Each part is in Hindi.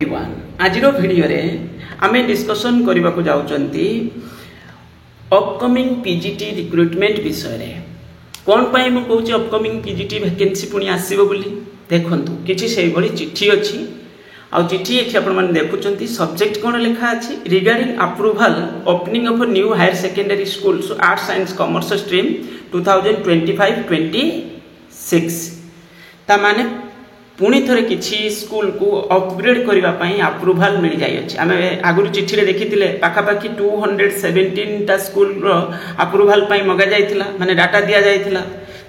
आज भिडियो आमे डिस्कसन करने को जाउचंती अपकमिंग पीजीटी रिक्रुटमेंट विषय रे कौन पाई मु कहूची अपकमिंग पीजीटी वैकेंसी पुणी आसीबो बोली देखंतु किछि सेही भली चिट्ठी अछि आ चिट्ठी एठी आपण माने देखुचंती सब्जेक्ट कोन लिखा अछि regarding approval opening of new hire secondary schools arts science commerce stream 2025-26 ता माने पुणी थे किसी स्कूल को अपग्रेड करने अप्रूवल मिल जाए आम आगुरी चिट्ठी देखी पाखापाखि 217 स्कूल अप्रूवल मगा जाइथिला माने डाटा दिया जाइथिला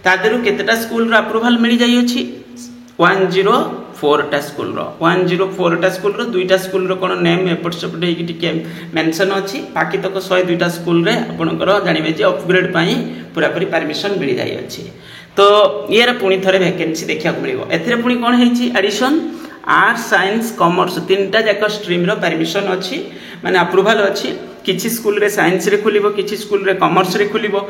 तादेरु केतेटा स्कूल अप्रूवल मिल जाए 104टा स्कूल 104टा स्कूल दुईटा स्कूल कौन नेम एपट सेपट होके मेंशन अच्छी बाकी तक 102टा स्कूल आपंकर जानवे अपग्रेड पूरा पूरी परमिशन मिल जाए तो ये पुणी थे वैकेंसी देखा मिले एथिरे पुणी कौन है एडिशन आर्ट्स साइंस कॉमर्स तीनटा जाक स्ट्रीम रो परमिशन अच्छी माने अप्रूवल अच्छी किसी स्कूल रे साइंस रे खुलिबो किसी स्कूल रे कॉमर्स रे खुलिबो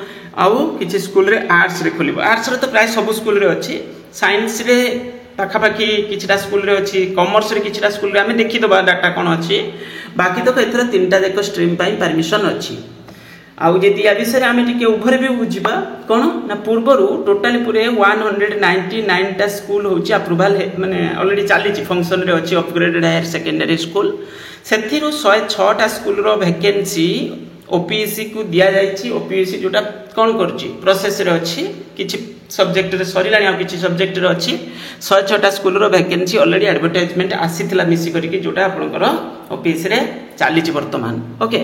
आउ किसी स्कूल रे आर्ट्स रे खुलिबो आर्ट्स रे तो प्राय सब स्कूल रे अच्छी साइंस रे पाखापाखि किछिटा स्कूल रे अच्छी कॉमर्स रे किछिटा स्कूल रे आमे देखि दबा डाटा कोन अच्छी बाकी तो एथरा तीनटा जाक स्ट्रीम पाई परमिशन अच्छी आउ यदि या विषय आम टे उभर भी बुझा कौन ना पूर्वर टोटाली पूरे 199टा स्कूल हूँ अप्रूवल माने ऑलरेडी चली फंक्शन रे अच्छी अपग्रेडेड हायर सेकेंडरी स्कूल से 106टा स्कूल रो वैकेंसी ओपीएससी को दिया जाइए ओपीएससी जोटा कौन करुच्ची प्रोसेस रे अच्छी किसी सब्जेक्ट रे सरिलाणी आ किसी सब्जेक्ट रे अच्छी 106टा स्कूल रो वैकेंसी ऑलरेडी एडवर्टाइजमेंट आसीथिला मिसी करके जोटा आपनकर ओपीएससी रे चली वर्तमान ओके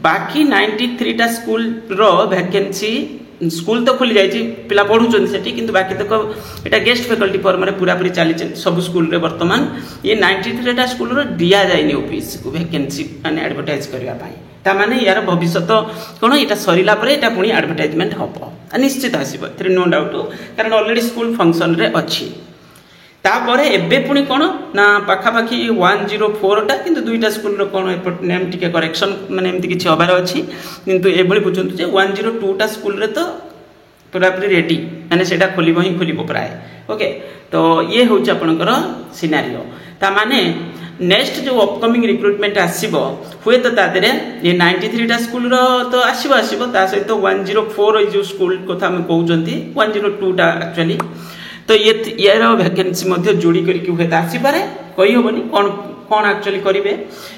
बाकी 93टा स्कूल रो वैकेंसी स्कूल तो खुली जाइए पिला पढ़ुचन सेठी किंतु बाकी तक एटा गेस्ट फैकल्टी फॉर्म रे पूरा पूरी चली सब स्कूल रे वर्तमान ये 93टा स्कूल रो दिया जाइनी ओपीएससी को वैकेंसी माने एडवर्टाइज करबा पाई ता माने यार भविष्य कोन एटा सरिला परे एटा पुणी एडवर्टाइजमेंट हबो निश्चित आसीबो एथरे नो डाउट कारण ऑलरेडी स्कूल फंक्शन रे अछि तापरे एबे पुणी कोन ना पाखापाखि 104टा किंतु दुईटा स्कूल रो कोन एपट नेम टिके करेक्शन माने एमति किछि हबार अछि किंतु एबळी बुझंतु जे 102टा स्कूल रे तो पूरा पूरी रेडी माने सेटा खोलिबो ही खोलिबो प्राय ओके तो ये होछ आपनकर सिनेरियो ता माने नेक्स्ट जो अपकमिंग रिक्रुटमेंट आसीबो हुए तो तादेरे ये 93टा स्कूल रो तो आसीबो आसीबो ता सहित 104 जो स्कूल कथा हम कहउचंती 102टा एक्चुअली तो ये वैकेंसी जोड़ी करके हुए आसी पारे कही हेनी कौन कौन एक्चुअली करेंगे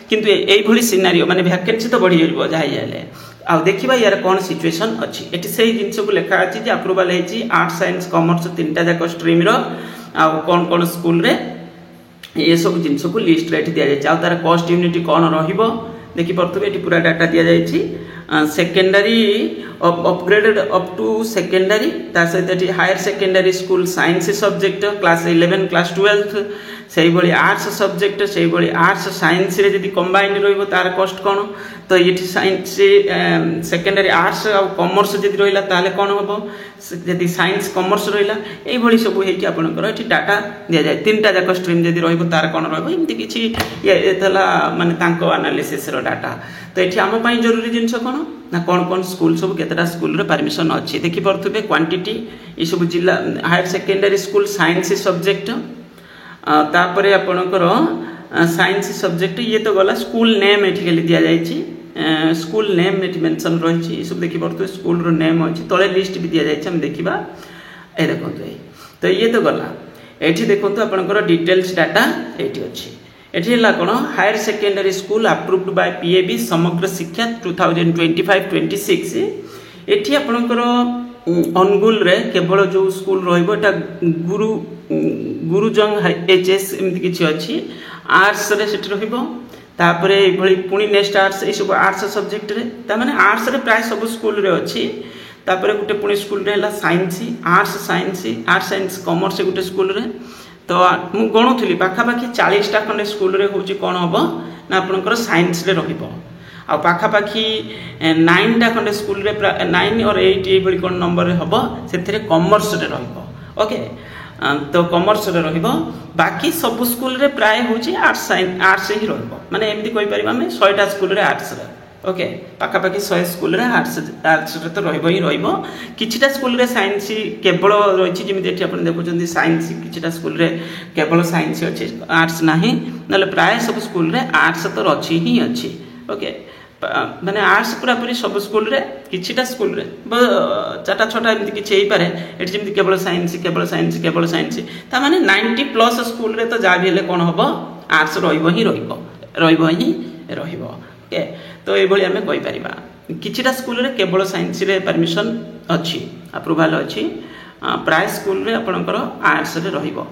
किंतु यही सिनारियो माने वैकेंसी तो बढ़ी जाए जहाँ जाए आउ देखा यार कौन सिचुएशन अच्छी एटी से जिनस को लिखा अच्छी जे अप्रूवल है आर्ट्स साइंस कॉमर्स तीनटा जाक स्ट्रीम रो आउ कौन कौन स्कूल रे ये सब जिनस को लिस्ट रे दि जाए तार कॉस्ट यूनिट कौन रहिबो देखि पड़थबे एटी पूरा डाटा दिया जाए secondary upgraded up to secondary तार सहित higher secondary school science subject class 11 class 12 से भाई आर्ट्स सब्जेक्ट से भाई आर्ट्स साइंस रे जदी कंबाइंड रहिबो तार कॉस्ट कौन तो ये साइंस सेकेंडरी आर्ट्स आ कॉमर्स जदी रहिला ताले कौन होबो जदी साइंस कॉमर्स रहिला एई भली सब हेकि आपनकर एठी डाटा दिया जाय तीनटा जाक स्ट्रीम जदी रहिबो तार कौन रहिबो एमति किछि एतला माने तांको एनालिसिस रो डाटा तो एठी हम पई जरूरी जिंस कोन ना कौन कौन स्कूल सब केतटा स्कूल रे परमिशन अच्छी देखि पड़थबे क्वांटिटी ये सब जिला higher secondary school science subject तापरे आपनकर साइंस सब्जेक्ट ये तो गला स्कूल नेम एठी खाली दिया जाइछि स्कूल नेम एठी मेंशन रहिछि ये सब देखि पड़थबे स्कूल रो नेम अछि तळे लिस्ट भी दिया जाइछि हम देखिबा ए देखंतु तो ये तो गला एठी देखंतु आपनकर डिटेल्स डाटा एठी अछि एठी हला कोन higher secondary school approved by PAB Samagra Shiksha 2025-26 एठी आपनकर अनुगुल रे केवल जो स्कूल रहिबो एटा गुरुजंग एचएस एमति किछि अछि आर्ट्स रे सेठी रहिबो तापरे भली पुणी नेक्स्ट आर्ट्स ए सब आर्ट्स सब्जेक्ट रे ता माने आर्ट्स रे प्राय सब स्कूल रे अछि तापरे गुटे पुणी स्कूल रे हला साइंस आर्ट्स साइंस कॉमर्स गुटे स्कूल रे तो मु गणुली पाखापाखि 40टा खंडे स्कूल रे होची कौन हम ना आपनकर साइंस रे रहिबो आ पाखापाखि 9टा खंडे स्कूल रे 9 और 8 ए बड़ी कौन नंबर रे हबो सेथिरे कॉमर्स रे रहिबो ओके तो कॉमर्स रे रहिबो बाकी सब स्कूल रे प्राय होची आर्ट्स ही रहिबो माने एमदी कहि परिबा हम 100टा स्कूल रे आर्ट्स रे ओके पाखापाखि 100 स्कूल आर्ट्स तो रही किछिटा स्कूल रे साइंस केवल रही जमी आप देखुं साइंस किछिटा स्कूल रे केवल साइंस अच्छी आर्ट्स नहीं ना प्राय सब स्कूल रे आर्ट्स तो अच्छी ही अच्छी ओके माने आर्ट्स पूरा पूरी सब स्कूल रे किछिटा स्कूल रे 4टा 6टा एमती किछि हेई पारे एठी जेमती केवल साइंस ता माने 90+ स्कूल रे तो जा भी हेले कोन हबो आर्ट्स रहिबो ओके तो ये भली आमे कहि परिबा किछिटा स्कूल रे केवल साइंस रे परमिशन अच्छी अप्रूवल अच्छी प्राय स्कूल रे आपणकर आर्ट्स रे रहिबो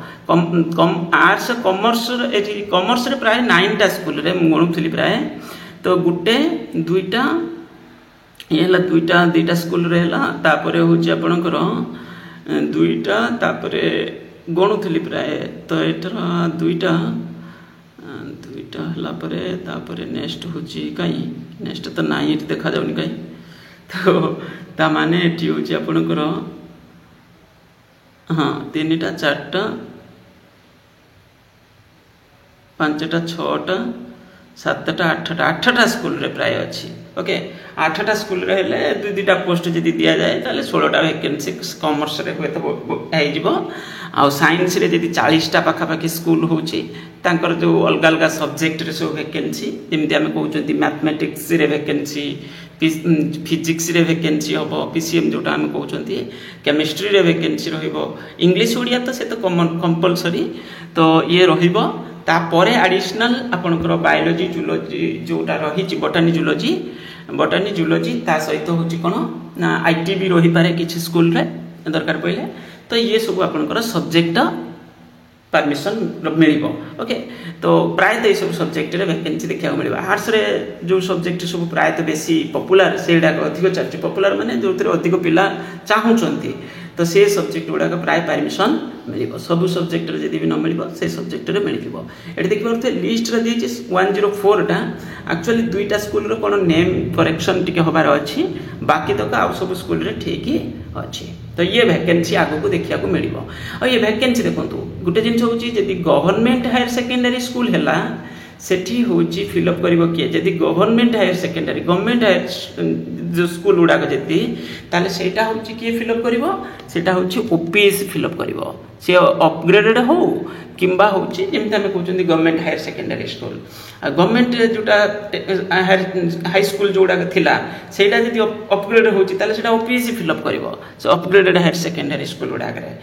आर्ट्स कॉमर्स रे प्राय 9टा स्कूल रे गणुथली प्राय तो गुटे दुईटा ये हला दुईटा स्कूल रे हला तापरे होची आपणकर दुईटा तापरे गणुथली प्राय तो एटर दुईटा हला परे तापरे नेक्स्ट होची काई नेक्स्ट तो नाही एठी देखा जाउनी काई तो ता माने एठी होची आपणकर हाँ 3टा 4टा 5टा 6टा 7टा 8टा स्कूल रे प्राय अच्छी ओके 8टा स्कूल रे हेले दुईटा पोस्ट जदि दिया जाए ताले 16टा वैकेंसी कॉमर्स रे होय तो आइ जिवो आ साइंस रे जदि 40टा पाखापाखि स्कूल होची तांकर जो अलग अलग सब्जेक्ट रे सब वैकेंसी जेमति आमे कहउचंती मैथमेटिक्स रे वैकेंसी फिजिक्स रे वैकेंसी हबो पीसीएम जोटा आमे कहउचंती केमिस्ट्री रे वैकेंसी रहिबो इंग्लिश ओडिया तो से तो कंपलसरी तो ये रहिबो तापरे एडिशनल आपनकर बायोलॉजी जूलॉजी जोटा रही बॉटनी जूलॉजी ता सहित होची कोन ना आईटी भी रही पारे किछि स्कूल रे दरकार पइले तो ये सब आपनकर सब्जेक्ट परमिशन मिलिबो ओके तो प्राय तो सब सब्जेक्ट रे वैकेंसी देखा मिलिबो आर्ट्स रे जो सब्जेक्ट सब प्राय तो बेसी पॉपुलर सेडा अधिक चर्चा पॉपुलर माने जोतिर अधिक पिला चाहुचंती तो से सब्जेक्ट गुड़ाक प्राय परमिशन मिलिबो सब सब्जेक्ट रे जदि भी न मिलिबो से सब्जेक्ट रे मिलिबो एठी देखि परते लिस्ट रे दिछि 104 टा एक्चुअली दुईटा स्कूल रो कोन नेम करेक्शन टिके होबार अछि बाकी तक आ सब स्कूल रे ठीक ही अछि तो ये वैकेंसी आगो को देखिया को मिलिबो और ये वैकेंसी देखंतु गुटे जिंस होछि जदि गवर्नमेंट हायर सेकेंडरी स्कूल हैला सेठी होछि फिलअप करिवो किए जदि government higher secondary government higher जो स्कूल गुडा को जति ताले सेटा होछि किए फिलअप करिवो सेटा होछि ओपीएस फिलअप करिवो से अपग्रेडेड हो किंबा होछि जेमति हम कहउछन्ती government higher secondary school government जोटा हाई स्कूल जोडा थिला सेटा जदि अपग्रेड होछि ताले सेटा ओपीएस फिलअप करिवो सो अपग्रेडेड हायर सेकेंडरी स्कूल गुडा करे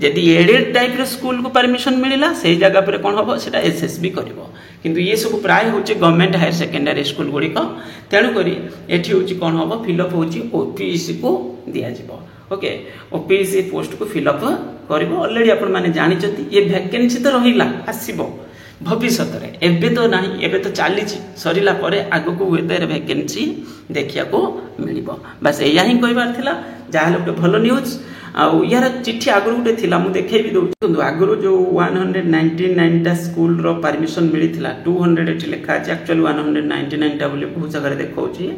जदि एडेड टाइप रो स्कूल को परमिशन मिलिला सेही जगह पर कोन होबो सेटा एसएसबी करिवो किंतु ये सब प्राय होछि गवर्नमेंट हायर सेकेंडरी स्कूल गुडी को तेणु करी एठी होछि कोन होबो फिलअप होछि ओपीएस को दिया जिवो ओके ओपीएस पोस्ट को फिलअप करिवो ऑलरेडी आपण माने जानि छथि ये वैकेंसी तो रहिला आसीबो भविष्य रे एबे तो नाही एबे तो चाली सरिला परे आगो को वेदर वैकेंसी देखिया को मिलिबो बस एया ही कहबार थिला जाहले गोटे भलो न्यूज आ यार चिट्ठी आगु गोटे थिला मु देखै भी दउ आगु जो 199 टा स्कूल रो परमिशन मिली थिला 200 एठी लिखा अछि एक्चुअली 199 टा बोली बहुत जगह देखौछि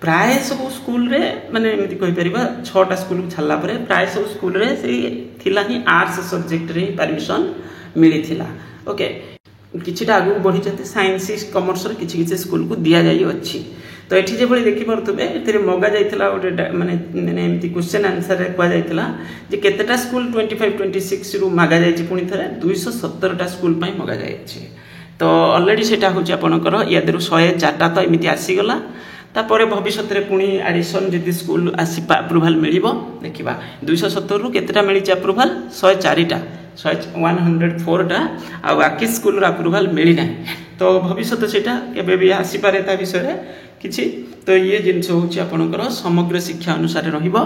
प्राय सब स्कूल रे माने एमति कहि परिबा 6टा स्कूल छल्ला परे प्राय सब स्कूल रे से थिला ही आर्ट्स सब्जेक्ट रे परमिशन मिली थिला ओके किछिटा आगु बढ़ी जते साइंस कॉमर्स रे किछि स्कूल को दिया जाई अछि तो एठी जे भली देखि परतबे एतरे मगा जाइथिला ओटे माने एमति क्वेश्चन आंसर रे kwa जाइथिला जे केतेटा स्कूल 25 26 रु मागा जाइछि पुनी थरे 217 टा स्कूल पई मगा जाइछि तो ऑलरेडी सेटा होछि आपनकर यादरु 104 टा तो एमिति आसी गला तापर भविष्य रे पुनी एडिशन जदि स्कूल आसी अप्रूवल मिलिबो देखिबा 217 रु केतेटा मिली छि अप्रूवल 104 टा 104 टा आ बाकी स्कूल रा अप्रूवल मिली नै तो भविष्य सेटा केबे भी आसी पारे ता विषय रे किछि तो ये जिनस होछि आपनकर समग्र शिक्षा अनुसार रहिबो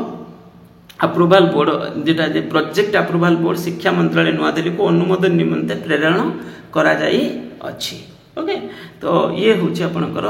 अप्रूवल बोर्ड जेटा जे प्रोजेक्ट अप्रूवल बोर्ड शिक्षा मंत्रालय नुआ दिल्ली को अनुमोदन निमंते प्रेरण करा जाई अछि ओके तो ये होछि आपनकर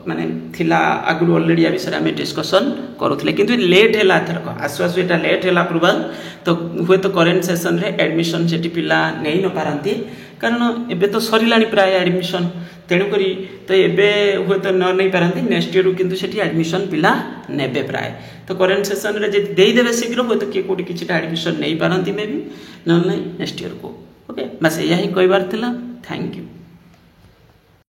माने थिला आगु ऑलरेडी आ विषय में डिस्कशन करूथले किंतु लेट हैला थरक आसु आसु एटा लेट हैला अप्रूवल तो हुए तो करेंट सेशन रे एडमिशन सेठी पिला नै न पारंती कारण एबे तो सरिलाणी प्राय एडमिशन तेणु करी तो एबे हुए तो न नहीं पारंती नेक्स्ट ईयर किंतु सेठी एडमिशन पिला नेबे प्राय तो करेंट सेशन रे जे देई देबे शीघ्र हुए तो के कोडी किछटा एडमिशन नहीं पारंती मे भी न नहीं नेक्स्ट ईयर को ओके बस यही कहबार थिला थैंक यू।